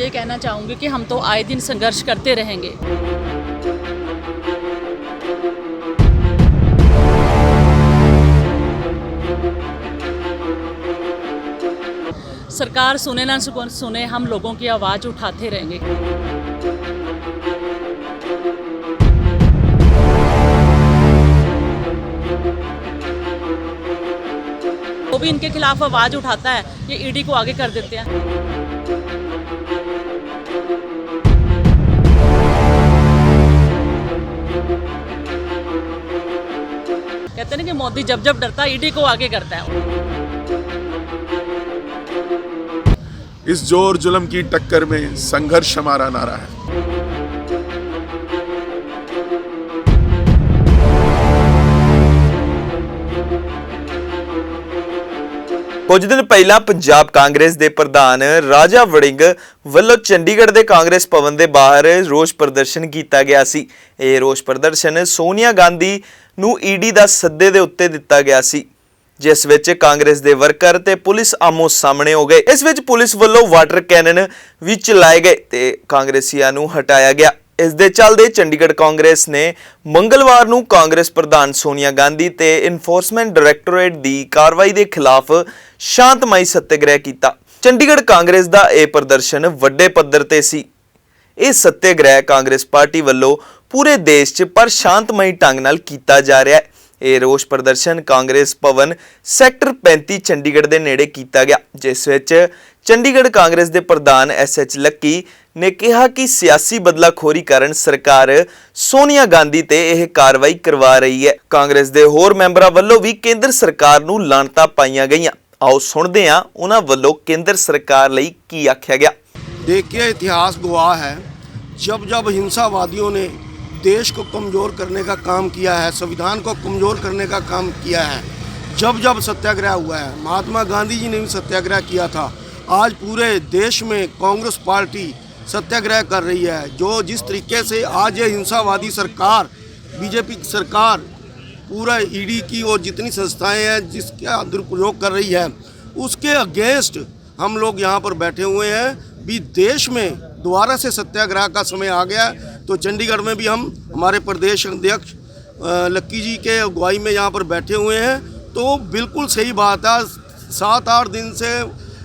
ये कहना चाहूँगी कि हम तो आए दिन संघर्ष करते रहेंगे। सरकार सुने ना सुने, हम लोगों की आवाज़ उठाते रहेंगे। वो भी इनके खिलाफ आवाज़ उठाता है, ये ईडी को आगे कर देते हैं। कहते हैं ना कि मोदी जब जब डरता है ईडी को आगे करता है। इस जोर जुल्म की टक्कर में संघर्ष हमारा नारा है। ਕੁਝ ਦਿਨ ਪਹਿਲਾਂ ਪੰਜਾਬ ਕਾਂਗਰਸ ਦੇ ਪ੍ਰਧਾਨ ਰਾਜਾ ਵੜਿੰਗ ਵੱਲੋਂ ਚੰਡੀਗੜ੍ਹ ਦੇ ਕਾਂਗਰਸ ਭਵਨ ਦੇ ਬਾਹਰ ਰੋਸ ਪ੍ਰਦਰਸ਼ਨ ਕੀਤਾ ਗਿਆ ਸੀ। ਇਹ ਰੋਸ ਪ੍ਰਦਰਸ਼ਨ ਸੋਨੀਆ ਗਾਂਧੀ ਨੂੰ ਈਡੀ ਦਾ ਸੱਦੇ ਦੇ ਉੱਤੇ ਦਿੱਤਾ ਗਿਆ ਸੀ, ਜਿਸ ਵਿੱਚ ਕਾਂਗਰਸ ਦੇ ਵਰਕਰ ਤੇ ਪੁਲਿਸ ਆਮੋ ਸਾਹਮਣੇ ਹੋ ਗਏ। ਇਸ ਵਿੱਚ ਪੁਲਿਸ ਵੱਲੋਂ ਵਾਟਰ ਕੈਨਨ ਵੀ ਚਲਾਏ ਗਏ ਤੇ ਕਾਂਗਰਸੀਆਂ ਨੂੰ ਹਟਾਇਆ ਗਿਆ। ਇਸ ਦੇ ਚੱਲਦੇ ਚੰਡੀਗੜ੍ਹ ਕਾਂਗਰਸ ਨੇ ਮੰਗਲਵਾਰ ਨੂੰ ਕਾਂਗਰਸ ਪ੍ਰਧਾਨ ਸੋਨੀਆ ਗਾਂਧੀ ਤੇ ਇਨਫੋਰਸਮੈਂਟ ਡਾਇਰੈਕਟੋਰੇਟ ਦੀ ਕਾਰਵਾਈ ਦੇ ਖਿਲਾਫ ਸ਼ਾਂਤਮਈ ਸੱਤਿਆਗ੍ਰਹਿ ਕੀਤਾ। ਚੰਡੀਗੜ੍ਹ ਕਾਂਗਰਸ ਦਾ ਇਹ ਪ੍ਰਦਰਸ਼ਨ ਵੱਡੇ ਪੱਧਰ ਤੇ ਸੀ। ਇਹ ਸੱਤਿਆਗ੍ਰਹਿ ਕਾਂਗਰਸ ਪਾਰਟੀ ਵੱਲੋਂ ਪੂਰੇ ਦੇਸ਼ 'ਚ ਪਰ ਸ਼ਾਂਤਮਈ ਢੰਗ ਨਾਲ ਕੀਤਾ ਜਾ ਰਿਹਾ ਹੈ। ਇਹ ਰੋਸ ਪ੍ਰਦਰਸ਼ਨ ਕਾਂਗਰਸ ਭਵਨ ਸੈਕਟਰ 35 ਚੰਡੀਗੜ੍ਹ ਦੇ ਨੇੜੇ ਕੀਤਾ ਗਿਆ, ਜਿਸ ਵਿੱਚ ਚੰਡੀਗੜ੍ਹ ਕਾਂਗਰਸ ਦੇ ਪ੍ਰਧਾਨ ਐਸਐਚ ਲੱਕੀ ਨੇ ਕਿਹਾ ਕਿ ਸਿਆਸੀ ਬਦਲਾਖੋਰੀ ਕਾਰਨ ਸਰਕਾਰ ਸੋਨੀਆ ਗਾਂਧੀ ਤੇ ਇਹ ਕਾਰਵਾਈ ਕਰਵਾ ਰਹੀ ਹੈ। ਕਾਂਗਰਸ ਦੇ ਹੋਰ ਮੈਂਬਰਾਂ ਵੱਲੋਂ ਵੀ ਕੇਂਦਰ ਸਰਕਾਰ ਨੂੰ ਲਾਹਨਤਾਂ ਪਾਈਆਂ ਗਈਆਂ। आओ सुनते हैं उन्हां वल्लों केंद्र सरकार लई की आख्या गया। देखिए, इतिहास गवाह है, जब जब हिंसावादियों ने देश को कमज़ोर करने का काम किया है, संविधान को कमज़ोर करने का काम किया है, जब जब सत्याग्रह हुआ है, महात्मा गांधी जी ने भी सत्याग्रह किया था। आज पूरे देश में कांग्रेस पार्टी सत्याग्रह कर रही है। जो जिस तरीके से आज ये हिंसावादी सरकार, बीजेपी की सरकार पूरा ईडी की और जितनी संस्थाएं हैं जिसका दुरुपयोग कर रही है, उसके अगेंस्ट हम लोग यहाँ पर बैठे हुए हैं। भी देश में दोबारा से सत्याग्रह का समय आ गया। तो चंडीगढ़ में भी हम हमारे प्रदेश अध्यक्ष लक्की जी के अगुवाई में यहाँ पर बैठे हुए हैं। तो बिल्कुल सही बात है, 7-8 दिन से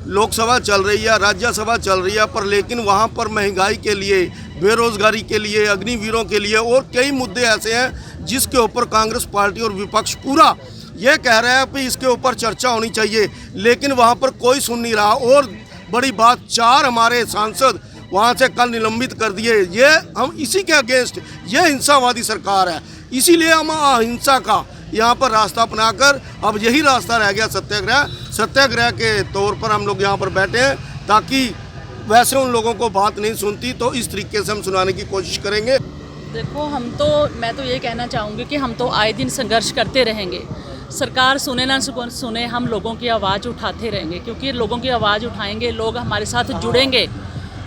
लोकसभा चल रही है, राज्यसभा चल रही है, पर लेकिन वहाँ पर महंगाई के लिए, बेरोज़गारी के लिए, अग्निवीरों के लिए और कई मुद्दे ऐसे हैं जिसके ऊपर कांग्रेस पार्टी और विपक्ष पूरा ये कह रहा है कि इसके ऊपर चर्चा होनी चाहिए, लेकिन वहाँ पर कोई सुन नहीं रहा। और बड़ी बात, 4 हमारे सांसद वहाँ से कल निलंबित कर दिए। ये हम इसी के अगेंस्ट, ये हिंसावादी सरकार है, इसीलिए हम अहिंसा का यहाँ पर रास्ता अपनाकर अब यही रास्ता रह गया सत्याग्रह के तौर पर हम लोग यहाँ पर बैठे हैं, ताकि वैसे उन लोगों को बात नहीं सुनती तो इस तरीके से हम सुनाने की कोशिश करेंगे। देखो, मैं तो ये कहना चाहूँगी कि हम तो आए दिन संघर्ष करते रहेंगे। सरकार सुने ना सुने, हम लोगों की आवाज़ उठाते रहेंगे, क्योंकि लोगों की आवाज़ उठाएंगे, लोग हमारे साथ जुड़ेंगे।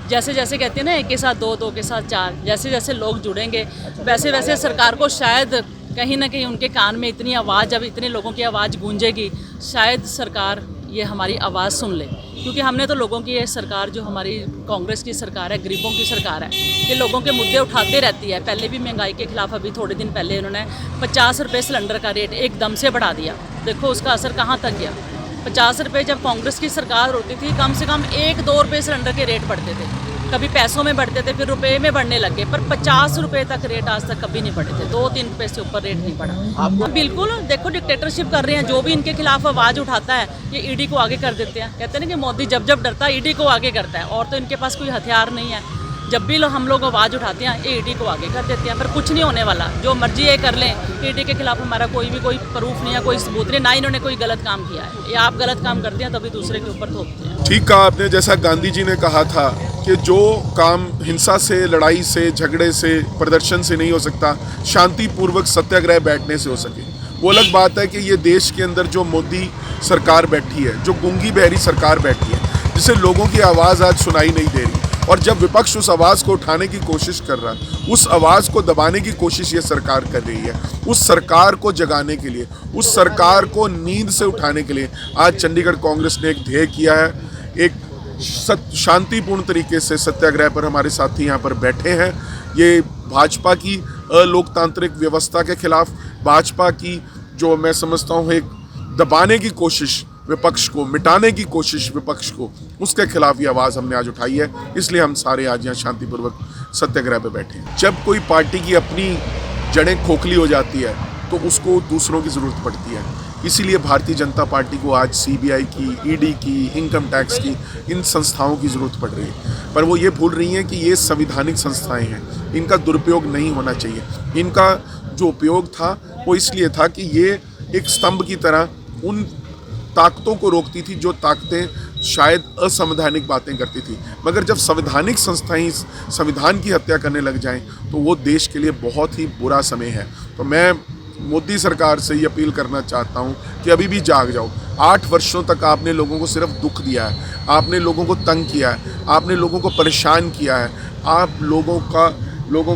जैसे जैसे कहते हैं ना, 1 के साथ 2, 2 के साथ 4, जैसे जैसे लोग जुड़ेंगे वैसे वैसे सरकार को शायद कहीं ना कहीं उनके कान में इतनी आवाज़, जब इतने लोगों की आवाज़ गूंजेगी, शायद सरकार ये हमारी आवाज़ सुन ले। क्योंकि हमने तो लोगों की ये सरकार, जो हमारी कांग्रेस की सरकार है, गरीबों की सरकार है, ये लोगों के मुद्दे उठाते रहती है। पहले भी महंगाई के खिलाफ अभी थोड़े दिन पहले इन्होंने 50 रुपये सिलेंडर का रेट एकदम से बढ़ा दिया। देखो उसका असर कहाँ तक गया। 50 रुपये जब कांग्रेस की सरकार होती थी, कम से कम 1-2 रुपये सिलेंडर के रेट बढ़ते थे। कभी पैसों में बढ़ते थे, फिर रुपए में बढ़ने लगे, पर 50 रुपये तक रेट आज तक कभी नहीं बढ़े थे। 2-3 रुपये से ऊपर रेट नहीं बढ़ा। बिल्कुल, देखो डिक्टेटरशिप कर रहे हैं। जो भी इनके खिलाफ आवाज़ उठाता है, ये ईडी को आगे कर देते हैं। कहते हैं ना कि मोदी जब जब डरता है ईडी को आगे करता है, और तो इनके पास कोई हथियार नहीं है। जब भी हम लोग आवाज़ उठाते हैं, ये ईडी को आगे कर देते हैं। पर कुछ नहीं होने वाला, जो मर्जी ये कर लें। ईडी के खिलाफ हमारा कोई प्रूफ नहीं है, कोई सबूत नहीं, ना इन्होंने कोई गलत काम किया है। ये आप गलत काम करते हैं तभी दूसरे के ऊपर थोपते हैं। ठीक कहा आपने, जैसा गांधी जी ने कहा था कि जो काम हिंसा से, लड़ाई से, झगड़े से, प्रदर्शन से नहीं हो सकता, शांतिपूर्वक सत्याग्रह बैठने से हो सके। वो अलग बात है कि ये देश के अंदर जो मोदी सरकार बैठी है, जो गूंगी बहरी सरकार बैठी है, जिसे लोगों की आवाज़ आज सुनाई नहीं दे रही, और जब विपक्ष उस आवाज़ को उठाने की कोशिश कर रहा है, उस आवाज़ को दबाने की कोशिश ये सरकार कर रही है। उस सरकार को जगाने के लिए, उस सरकार को नींद से उठाने के लिए आज चंडीगढ़ कांग्रेस ने एक ध्येय किया है, एक शांतिपूर्ण तरीके से सत्याग्रह पर हमारे साथी यहाँ पर बैठे हैं। ये भाजपा की अलोकतांत्रिक व्यवस्था के खिलाफ, भाजपा की जो मैं समझता हूँ एक दबाने की कोशिश, विपक्ष को मिटाने की कोशिश विपक्ष को, उसके खिलाफ ये आवाज़ हमने आज उठाई है। इसलिए हम सारे आज यहाँ शांतिपूर्वक सत्याग्रह पे बैठे हैं। जब कोई पार्टी की अपनी जड़ें खोखली हो जाती है तो उसको दूसरों की ज़रूरत पड़ती है। इसीलिए भारतीय जनता पार्टी को आज सीबीआई की, ईडी की, इनकम टैक्स की, इन संस्थाओं की ज़रूरत पड़ रही है। पर वो ये भूल रही हैं कि ये संविधानिक संस्थाएं हैं, इनका दुरुपयोग नहीं होना चाहिए। इनका जो उपयोग था वो इसलिए था कि ये एक स्तंभ की तरह उन ताकतों को रोकती थी जो ताकतें शायद असंवैधानिक बातें करती थी। मगर जब संवैधानिक संस्थाएं संविधान की हत्या करने लग जाएं तो वो देश के लिए बहुत ही बुरा समय है। तो मैं मोदी सरकार से ये अपील करना चाहता हूँ कि अभी भी जाग जाओ। 8 वर्षों तक आपने लोगों को सिर्फ दुख दिया है, आपने लोगों को तंग किया है, आपने लोगों को परेशान किया है, आप लोगों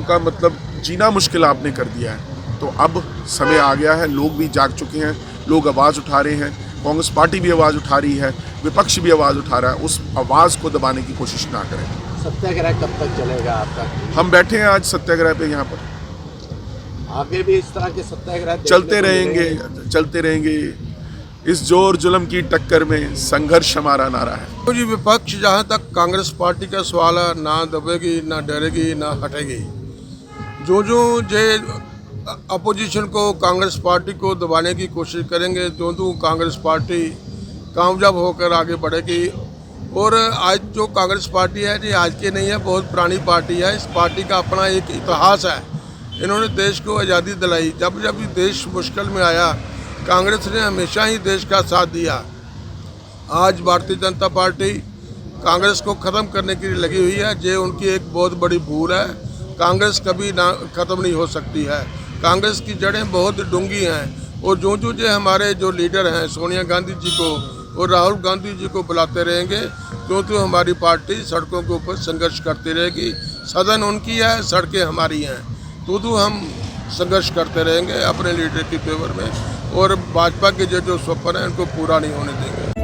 का मतलब जीना मुश्किल आपने कर दिया है। तो अब समय आ गया है, लोग भी जाग चुके हैं, लोग आवाज़ उठा रहे हैं, कांग्रेस पार्टी भी आवाज़ उठा रही है, विपक्ष भी आवाज़ उठा रहा है। उस आवाज़ को दबाने की कोशिश ना करें। सत्याग्रह कब तक चलेगा आपका? हम बैठे हैं आज सत्याग्रह पे, यहाँ पर आगे भी इस तरह के सत्याग्रह चलते रहेंगे। इस जोर जुल्म की टक्कर में संघर्ष हमारा नारा है। तो जी विपक्ष जहाँ तक कांग्रेस पार्टी का सवाल है, ना दबेगी, ना डरेगी, ना हटेगी। जो जे अपोजिशन को, कांग्रेस पार्टी को दबाने की कोशिश करेंगे, जो कांग्रेस पार्टी कामयाब होकर आगे बढ़ेगी। और आज जो कांग्रेस पार्टी है जी आज की नहीं है, बहुत पुरानी पार्टी है। इस पार्टी का अपना एक इतिहास है। इन्होंने देश को आज़ादी दिलाई। जब जब भी देश मुश्किल में आया, कांग्रेस ने हमेशा ही देश का साथ दिया। आज भारतीय जनता पार्टी कांग्रेस को ख़त्म करने के लिए लगी हुई है। ये उनकी एक बहुत बड़ी भूल है। कांग्रेस कभी ना ख़त्म नहीं हो सकती है। कांग्रेस की जड़ें बहुत डूंगी हैं। और जो हमारे जो लीडर हैं सोनिया गांधी जी को और राहुल गांधी जी को बुलाते रहेंगे, क्योंकि हमारी पार्टी सड़कों के ऊपर संघर्ष करती रहेगी। सदन उनकी है, सड़कें हमारी हैं। तो हम संघर्ष करते रहेंगे अपने लीडर की फेवर में, और भाजपा के जो स्वप्न हैं उनको पूरा नहीं होने देंगे।